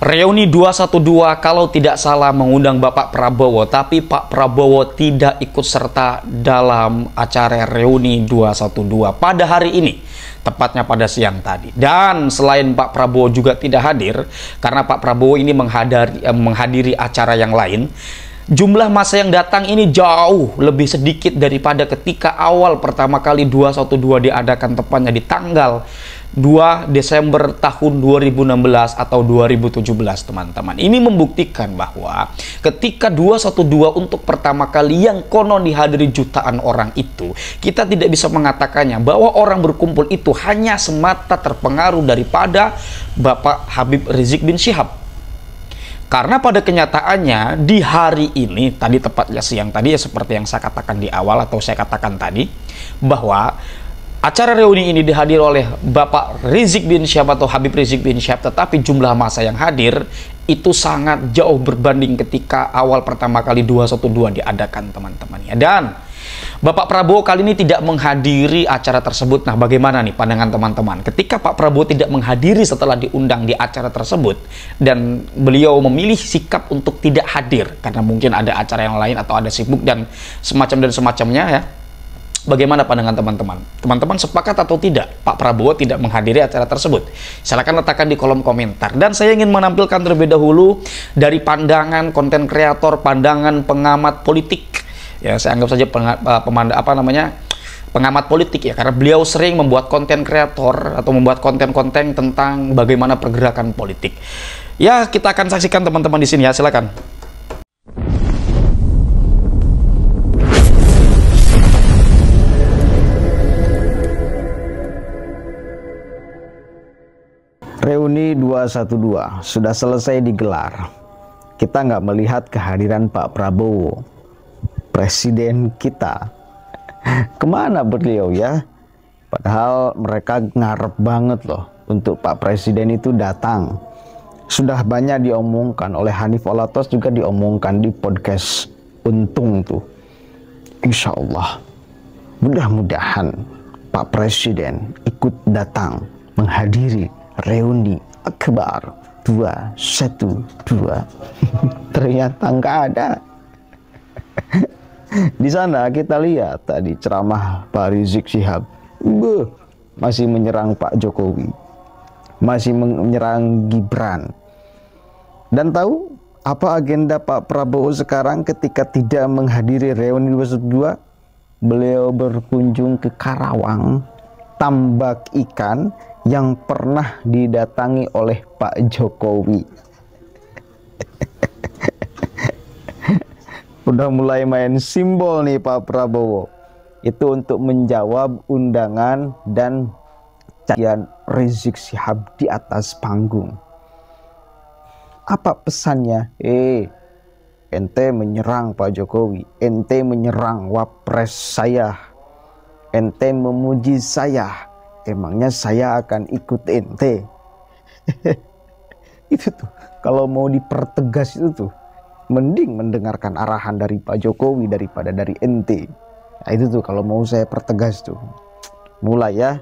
Reuni 212 kalau tidak salah mengundang Bapak Prabowo, tapi Pak Prabowo tidak ikut serta dalam acara Reuni 212 pada hari ini, tepatnya pada siang tadi. Dan selain Pak Prabowo juga tidak hadir, karena Pak Prabowo ini menghadiri acara yang lain, jumlah massa yang datang ini jauh lebih sedikit daripada ketika awal pertama kali 212 diadakan, tepatnya di tanggal 2 Desember tahun 2016 atau 2017, teman-teman. Ini membuktikan bahwa ketika 212 untuk pertama kali yang konon dihadiri jutaan orang itu, kita tidak bisa mengatakannya bahwa orang berkumpul itu hanya semata terpengaruh daripada Bapak Habib Rizik bin Syihab. Karena pada kenyataannya di hari ini, tadi tepatnya siang tadi, ya seperti yang saya katakan di awal atau saya katakan tadi, bahwa acara reuni ini dihadiri oleh Bapak Rizik bin Syihab atau Habib Rizik bin Syihab, tetapi jumlah massa yang hadir itu sangat jauh berbanding ketika awal pertama kali 212 diadakan, teman-teman. Ya, dan Bapak Prabowo kali ini tidak menghadiri acara tersebut. Nah, bagaimana nih pandangan teman-teman? Ketika Pak Prabowo tidak menghadiri setelah diundang di acara tersebut, dan beliau memilih sikap untuk tidak hadir karena mungkin ada acara yang lain atau ada sibuk dan semacamnya ya. Bagaimana pandangan teman-teman? Teman-teman sepakat atau tidak Pak Prabowo tidak menghadiri acara tersebut? Silahkan letakkan di kolom komentar. Dan saya ingin menampilkan terlebih dahulu dari pandangan konten kreator, pandangan pengamat politik. Ya, saya anggap saja pengamat politik ya, karena beliau sering membuat konten kreator atau membuat konten-konten tentang bagaimana pergerakan politik. Ya, kita akan saksikan teman-teman di sini ya, silakan. Reuni 212 sudah selesai digelar. Kita nggak melihat kehadiran Pak Prabowo, presiden kita. Kemana beliau ya? Padahal mereka ngarep banget loh untuk Pak Presiden itu datang. Sudah banyak diomongkan oleh Hanif Olatos, juga diomongkan di podcast Untung tuh. Insya Allah, mudah-mudahan Pak Presiden ikut datang menghadiri Reuni Akbar 212. Ternyata nggak ada. Di sana kita lihat tadi ceramah Pak Rizik Syihab, masih menyerang Pak Jokowi, masih menyerang Gibran. Dan tahu apa agenda Pak Prabowo sekarang ketika tidak menghadiri Reuni 212? Beliau berkunjung ke Karawang, tambak ikan yang pernah didatangi oleh Pak Jokowi. Udah mulai main simbol nih Pak Prabowo. Itu untuk menjawab undangan dan cacian Rizik Syihab di atas panggung. Apa pesannya? Ente menyerang Pak Jokowi, ente menyerang wapres saya, ente memuji saya, emangnya saya akan ikut ente? Itu tuh, kalau mau dipertegas itu tuh, mending mendengarkan arahan dari Pak Jokowi daripada dari ente. Nah, itu tuh kalau mau saya pertegas tuh. Mulai ya,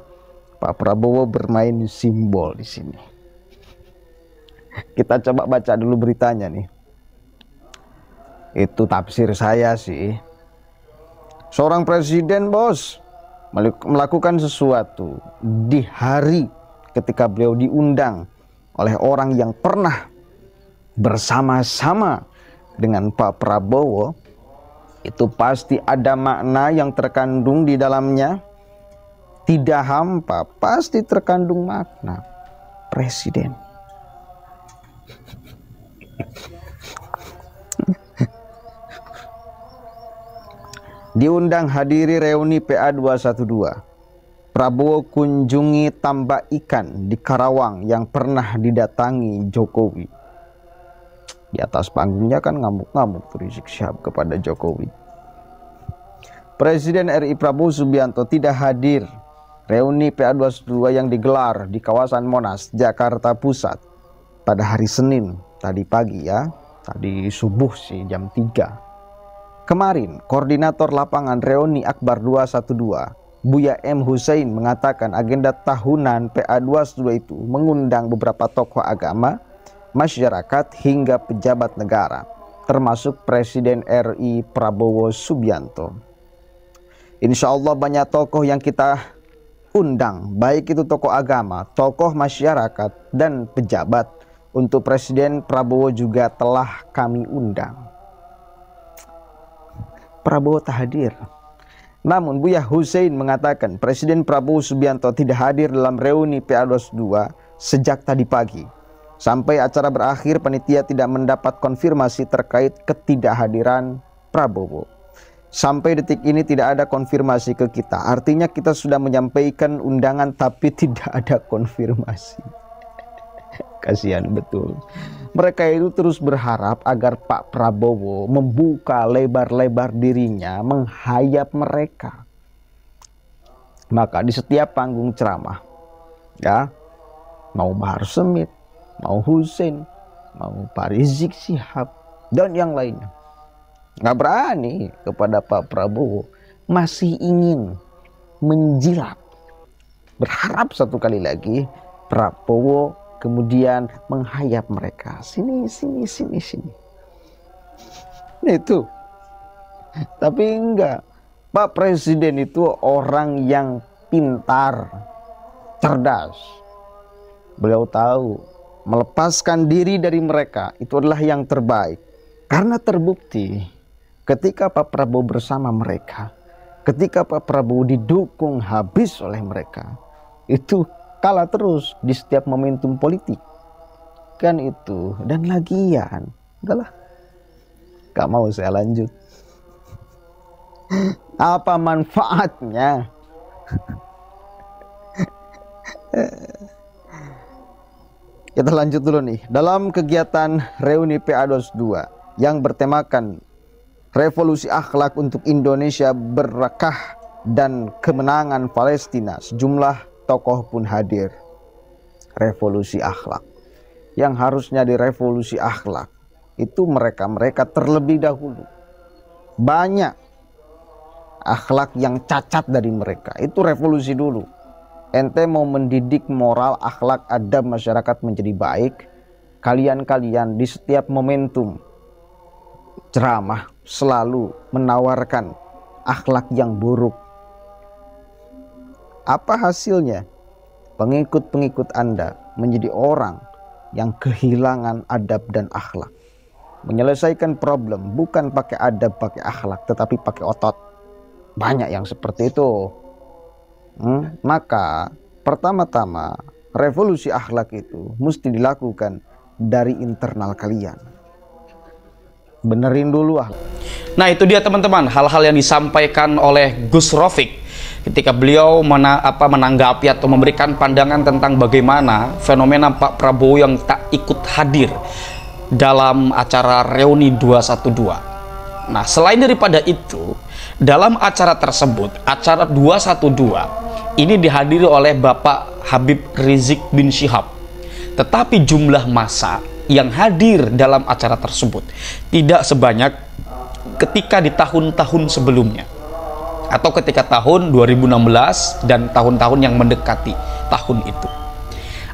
Pak Prabowo bermain simbol di sini. Kita coba baca dulu beritanya nih. Itu tafsir saya sih. Seorang presiden, bos, melakukan sesuatu di hari ketika beliau diundang oleh orang yang pernah bersama-sama dengan Pak Prabowo, itu pasti ada makna yang terkandung di dalamnya. Tidak hampa, pasti terkandung makna. Presiden diundang hadiri reuni PA 212. Prabowo kunjungi tambak ikan di Karawang yang pernah didatangi Jokowi. Di atas panggungnya kan ngamuk-ngamuk Rizik Syihab kepada Jokowi. Presiden RI Prabowo Subianto tidak hadir reuni PA 212 yang digelar di kawasan Monas, Jakarta Pusat pada hari Senin tadi pagi ya. Tadi subuh sih jam 3. Kemarin, Koordinator Lapangan Reuni Akbar 212, Buya M. Hussein mengatakan agenda tahunan PA 212 itu mengundang beberapa tokoh agama, masyarakat hingga pejabat negara, termasuk Presiden RI Prabowo Subianto. Insya Allah banyak tokoh yang kita undang, baik itu tokoh agama, tokoh masyarakat, dan pejabat. Untuk Presiden Prabowo juga telah kami undang. Prabowo tak hadir. Namun Buya Hussein mengatakan Presiden Prabowo Subianto tidak hadir dalam reuni PA22 sejak tadi pagi. Sampai acara berakhir, panitia tidak mendapat konfirmasi terkait ketidakhadiran Prabowo. Sampai detik ini tidak ada konfirmasi ke kita. Artinya kita sudah menyampaikan undangan tapi tidak ada konfirmasi. Kasihan betul. Mereka itu terus berharap agar Pak Prabowo membuka lebar-lebar dirinya, menghayap mereka. Maka di setiap panggung ceramah, ya, mau Bahar Smith, mau Hussein, mau Pak Rizik Syihab, dan yang lainnya, nggak berani kepada Pak Prabowo, masih ingin menjilat. Berharap satu kali lagi Prabowo kemudian menghayap mereka. Sini. Itu. Tapi enggak. Pak Presiden itu orang yang pintar, cerdas. Beliau tahu melepaskan diri dari mereka itu adalah yang terbaik. Karena terbukti ketika Pak Prabowo bersama mereka, ketika Pak Prabowo didukung habis oleh mereka, itu kalah terus di setiap momentum politik. Kan itu. Dan lagian, udahlah, gak mau saya lanjut. Apa manfaatnya? Kita lanjut dulu nih. Dalam kegiatan reuni PA22 yang bertemakan revolusi akhlak untuk Indonesia berkah dan kemenangan Palestina, sejumlah tokoh pun hadir. Revolusi akhlak yang harusnya di revolusi akhlak itu mereka terlebih dahulu. Banyak akhlak yang cacat dari mereka, itu revolusi dulu. Ente mau mendidik moral, akhlak, adab masyarakat menjadi baik, kalian di setiap momentum ceramah selalu menawarkan akhlak yang buruk. Apa hasilnya? Pengikut-pengikut Anda menjadi orang yang kehilangan adab dan akhlak. Menyelesaikan problem bukan pakai adab, pakai akhlak, tetapi pakai otot. Banyak yang seperti itu. Maka pertama-tama revolusi akhlak itu mesti dilakukan dari internal kalian. Benerin dulu akhlak. Nah, itu dia teman-teman, hal-hal yang disampaikan oleh Gus Rofiq ketika beliau menanggapi atau memberikan pandangan tentang bagaimana fenomena Pak Prabowo yang tak ikut hadir dalam acara reuni 212. Nah, selain daripada itu, dalam acara tersebut, acara 212 ini dihadiri oleh Bapak Habib Rizik bin Syihab. Tetapi jumlah massa yang hadir dalam acara tersebut tidak sebanyak ketika di tahun-tahun sebelumnya, atau ketika tahun 2016 dan tahun-tahun yang mendekati tahun itu.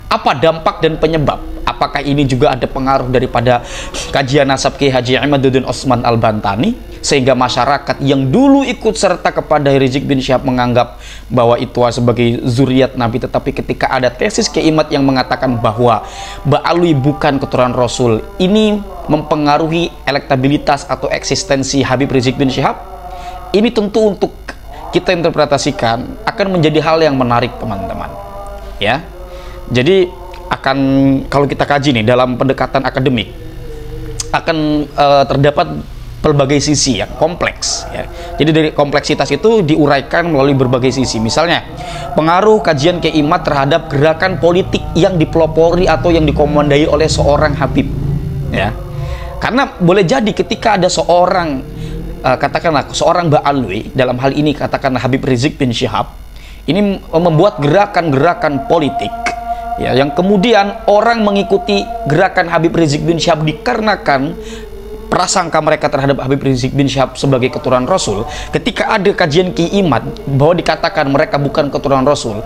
Apa dampak dan penyebab? Apakah ini juga ada pengaruh daripada kajian nasab Kiai Haji Imaduddin Osman Al-Bantani, sehingga masyarakat yang dulu ikut serta kepada Rizik bin Syihab menganggap bahwa itu sebagai zuriat Nabi, tetapi ketika ada tesis Kiai Imad yang mengatakan bahwa Mbak Alwi bukan keturunan Rasul, ini mempengaruhi elektabilitas atau eksistensi Habib Rizik bin Syihab? Ini tentu untuk kita interpretasikan akan menjadi hal yang menarik teman-teman, ya. Jadi akan, kalau kita kaji nih dalam pendekatan akademik, akan terdapat berbagai sisi yang kompleks, ya. Jadi dari kompleksitas itu diuraikan melalui berbagai sisi. Misalnya pengaruh kajian Kiai Imad terhadap gerakan politik yang dipelopori atau yang dikomandai oleh seorang Habib, ya. Karena boleh jadi ketika ada seorang katakanlah seorang Mbak Alwi, dalam hal ini katakanlah Habib Rizik bin Syihab, ini membuat gerakan-gerakan politik, ya, yang kemudian orang mengikuti gerakan Habib Rizik bin Syihab dikarenakan prasangka mereka terhadap Habib Rizik bin Syihab sebagai keturunan Rasul. Ketika ada kajian Kiai Imad bahwa dikatakan mereka bukan keturunan Rasul,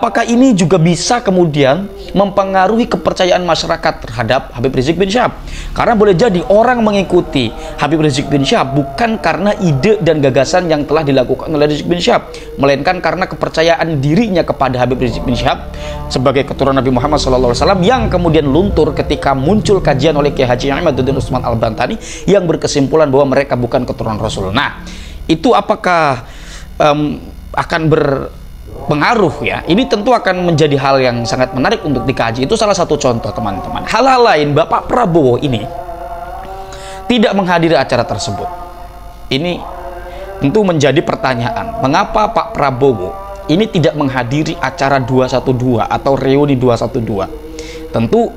apakah ini juga bisa kemudian mempengaruhi kepercayaan masyarakat terhadap Habib Rizik bin Syihab? Karena boleh jadi orang mengikuti Habib Rizik bin Syihab bukan karena ide dan gagasan yang telah dilakukan oleh Rizik bin Syihab, melainkan karena kepercayaan dirinya kepada Habib Rizik bin Syihab sebagai keturunan Nabi Muhammad SAW yang kemudian luntur ketika muncul kajian oleh Kiai Haji Imaduddin Utsman Al-Bantani yang berkesimpulan bahwa mereka bukan keturunan Rasul. Nah, itu apakah akan berpengaruh ya? Ini tentu akan menjadi hal yang sangat menarik untuk dikaji. Itu salah satu contoh, teman-teman. Hal-hal lain, Bapak Prabowo ini tidak menghadiri acara tersebut. Ini tentu menjadi pertanyaan. Mengapa Pak Prabowo ini tidak menghadiri acara 212 atau reuni 212? Tentu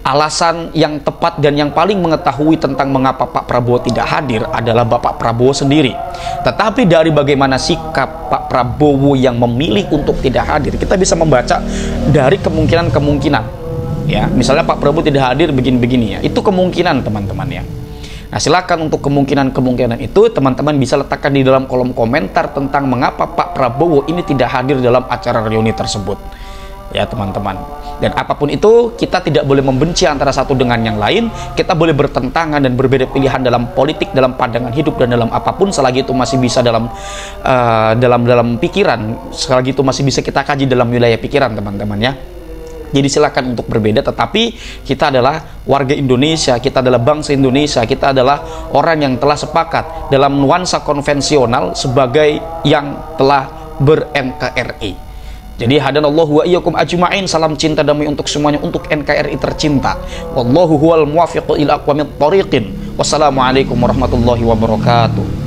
alasan yang tepat dan yang paling mengetahui tentang mengapa Pak Prabowo tidak hadir adalah Bapak Prabowo sendiri. Tetapi dari bagaimana sikap Pak Prabowo yang memilih untuk tidak hadir, kita bisa membaca dari kemungkinan-kemungkinan. Ya, misalnya Pak Prabowo tidak hadir begini-begini ya. Itu kemungkinan, teman-teman ya. Nah, silakan untuk kemungkinan-kemungkinan itu teman-teman bisa letakkan di dalam kolom komentar tentang mengapa Pak Prabowo ini tidak hadir dalam acara reuni tersebut. Ya, teman-teman. Dan apapun itu, kita tidak boleh membenci antara satu dengan yang lain. Kita boleh bertentangan dan berbeda pilihan dalam politik, dalam pandangan hidup, dan dalam apapun selagi itu masih bisa dalam pikiran, selagi itu masih bisa kita kaji dalam wilayah pikiran, teman-teman ya. Jadi silakan untuk berbeda, tetapi kita adalah warga Indonesia, kita adalah bangsa Indonesia, kita adalah orang yang telah sepakat dalam nuansa konvensional sebagai yang telah ber-NKRI. Jadi hadanallahu wa iyyakum ajma'in, salam cinta damai untuk semuanya, untuk NKRI tercinta. Wallahu huwal muwaffiqu ila aqwamit thoriqin. Wassalamualaikum warahmatullahi wabarakatuh.